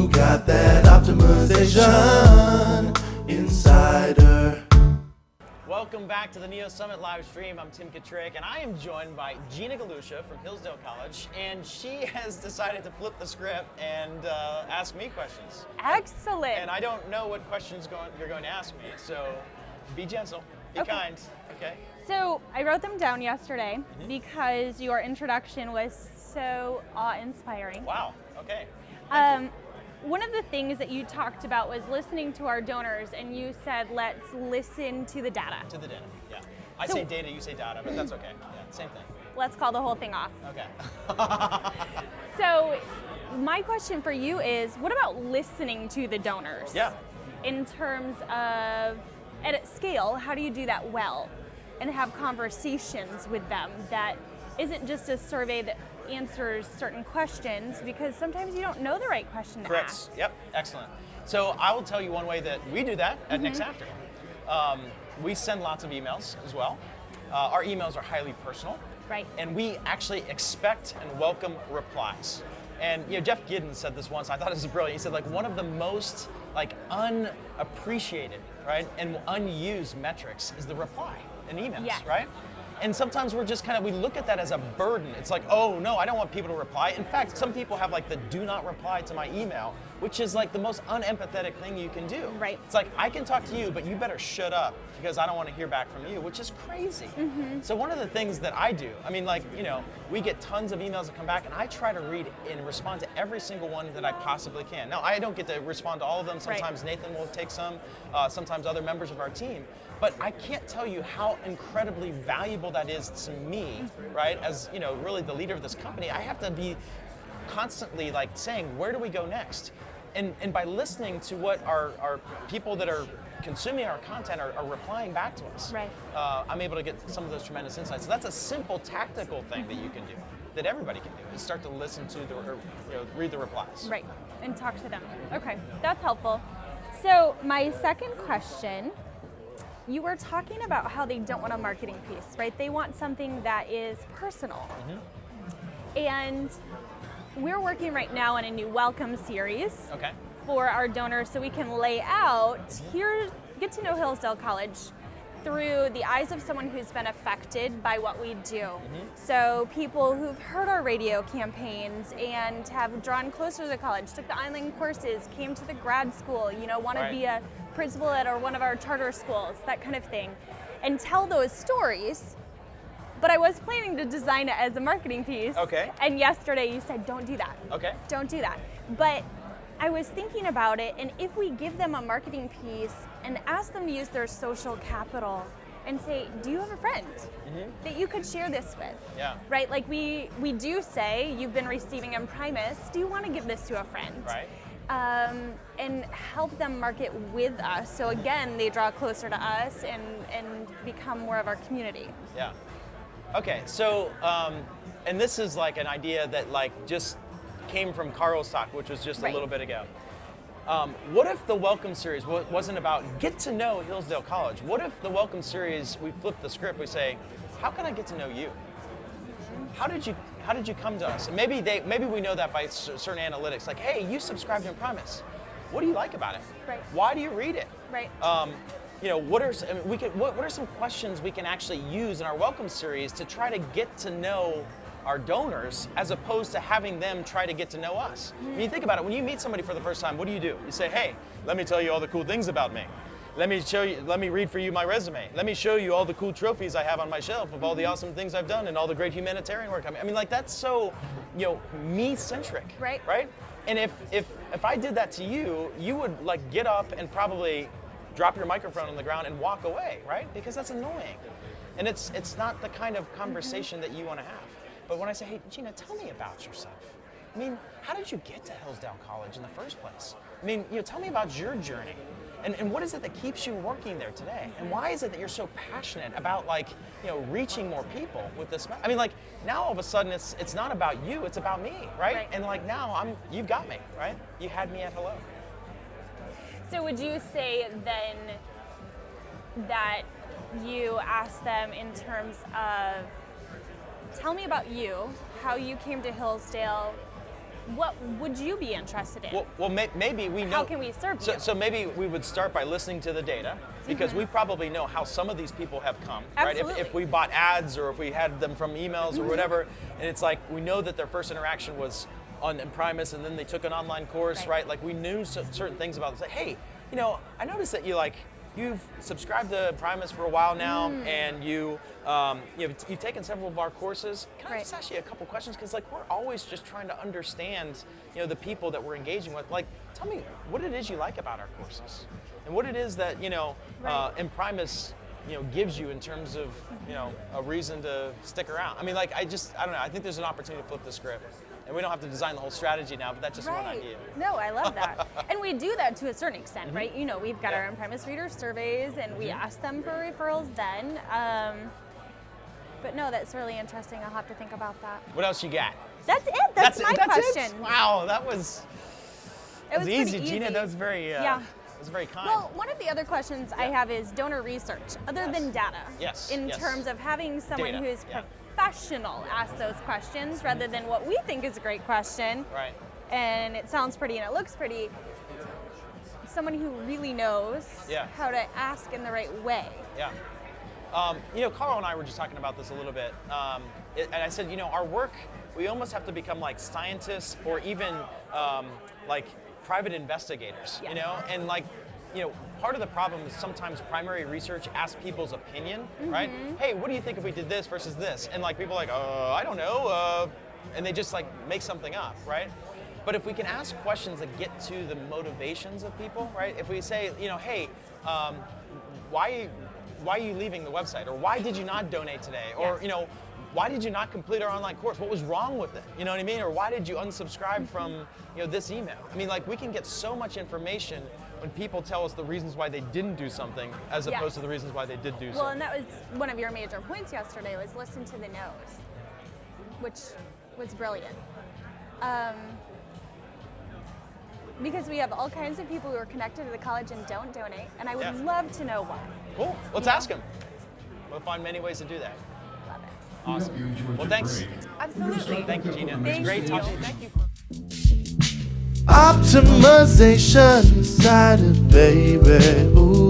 Who got that optimization insider? Welcome back to the Neo Summit live stream. I'm Tim Kachuriak, and I am joined by Gina Gallutia from Hillsdale College, and she has decided to flip the script and ask me questions. Excellent. And I don't know what questions you're going to ask me, so be gentle, be kind, okay? So I wrote them down yesterday because your introduction was so awe-inspiring. Wow, okay. One of the things that you talked about was listening to our donors, and you said, let's listen to the data. To the data, yeah. I say data, you say data, but that's okay. Yeah, same thing. Let's call the whole thing off. Okay. So my question for you is, what about listening to the donors? Yeah. In terms of, at scale, how do you do that well and have conversations with them that isn't just a survey that answers certain questions, because sometimes you don't know the right question to Correct. ask. Yep, excellent. So I will tell you one way that we do that at NextAfter. We send lots of emails as well. Our emails are highly personal. Right. And we actually expect and welcome replies. And Jeff Giddens said this once, I thought it was brilliant. He said one of the most unappreciated, right, and unused metrics is the reply in emails, Yes. right? And sometimes we're just we look at that as a burden. It's like, oh no, I don't want people to reply. In fact, some people have the do not reply to my email, which is the most unempathetic thing you can do. Right. It's I can talk to you, but you better shut up because I don't want to hear back from you, which is crazy. So one of the things that I do, we get tons of emails that come back, and I try to read and respond to every single one that I possibly can. Now, I don't get to respond to all of them. Sometimes Nathan will take some, sometimes other members of our team. But I can't tell you how incredibly valuable that is to me, right? As really the leader of this company, I have to be constantly saying, where do we go next? And by listening to what our people that are consuming our content are replying back to us, right. I'm able to get some of those tremendous insights. So that's a simple tactical thing that you can do, that everybody can do, is start to listen to read the replies. Right, and talk to them. Okay, that's helpful. So my second question, you were talking about how they don't want a marketing piece, right? They want something that is personal. And we're working right now on a new welcome series for our donors, so we can lay out, get to know Hillsdale College through the eyes of someone who's been affected by what we do. So people who've heard our radio campaigns and have drawn closer to the college, took the online courses, came to the grad school, want to be a principal at one of our charter schools, that kind of thing, and tell those stories. But I was planning to design it as a marketing piece. Okay. And yesterday you said, don't do that. Okay. Don't do that. But I was thinking about it, and if we give them a marketing piece and ask them to use their social capital and say, do you have a friend that you could share this with? Yeah. Right? We do say, you've been receiving Imprimis, do you want to give this to a friend? Right. And help them market with us. So again, they draw closer to us and become more of our community. Yeah. Okay, so, and this is an idea that just came from Carl's talk, which was just a little bit ago. What if the Welcome Series wasn't about get to know Hillsdale College? What if the Welcome Series, we flip the script, we say, how can I get to know you? How did you come to us? And maybe we know that by certain analytics, hey, you subscribe to Imprimis. What do you like about it? Right. Why do you read it? Right. What are some questions we can actually use in our Welcome Series to try to get to know our donors, as opposed to having them try to get to know us? When you think about it, when you meet somebody for the first time, what do? You say, hey, let me tell you all the cool things about me. Let me read for you my resume. Let me show you all the cool trophies I have on my shelf of all the awesome things I've done and all the great humanitarian work. That's so, me-centric, right? And if I did that to you, you would get up and probably drop your microphone on the ground and walk away, right? Because that's annoying. And it's not the kind of conversation that you want to have. But when I say, hey, Gina, tell me about yourself. How did you get to Hillsdale College in the first place? Tell me about your journey. And what is it that keeps you working there today? And why is it that you're so passionate about reaching more people with this? Now all of a sudden it's not about you, it's about me, right? And now you've got me, right? You had me at hello. So would you say then that you ask them in terms of, tell me about you, how you came to Hillsdale, what would you be interested in? Well, maybe we know. How can we serve you? So maybe we would start by listening to the data, because we probably know how some of these people have come, right? If we bought ads or if we had them from emails or whatever, and it's like we know that their first interaction was on Imprimis and then they took an online course, right? Like we knew certain things about them. Say, hey, I noticed that you've subscribed to Primus for a while now, and you've taken several of our courses. Can I just ask you a couple questions? Because we're always just trying to understand the people that we're engaging with. Tell me what it is you like about our courses, and what it is that Imprimus gives you in terms of a reason to stick around. I mean, I don't know. I think there's an opportunity to flip the script. And we don't have to design the whole strategy now, but that's just one idea. No, I love that. And we do that to a certain extent, right? We've got our Imprimis reader surveys, and we ask them for referrals then. But no, that's really interesting. I'll have to think about that. What else you got? That's it. That's my question. It? Wow, that was easy, easy. Gina. That was very That was very kind. Well, one of the other questions I have is donor research, other than data. Yes. In terms of having someone who's professional ask those questions rather than what we think is a great question. Right. And it sounds pretty and it looks pretty. Someone who really knows how to ask in the right way. Yeah. Carl and I were just talking about this a little bit. And I said, our work, we almost have to become like scientists or even like private investigators, and part of the problem is sometimes primary research asks people's opinion, right? Hey, what do you think if we did this versus this? And people are like, I don't know, and they just make something up, right? But if we can ask questions that get to the motivations of people, right? If we say, hey, why are you leaving the website? Or why did you not donate today? Or, why did you not complete our online course? What was wrong with it? You know what I mean? Or why did you unsubscribe from this email? I mean, we can get so much information when people tell us the reasons why they didn't do something as opposed to the reasons why they did do something. Well, and that was one of your major points yesterday was listen to the no's, which was brilliant. Because we have all kinds of people who are connected to the college and don't donate, and I would love to know why. Cool. Let's ask them. We'll find many ways to do that. Love it. Awesome. Well, thanks. Absolutely. Thank you, Gina. It's great talking to you. Thank you. Optimization inside it, baby. Ooh.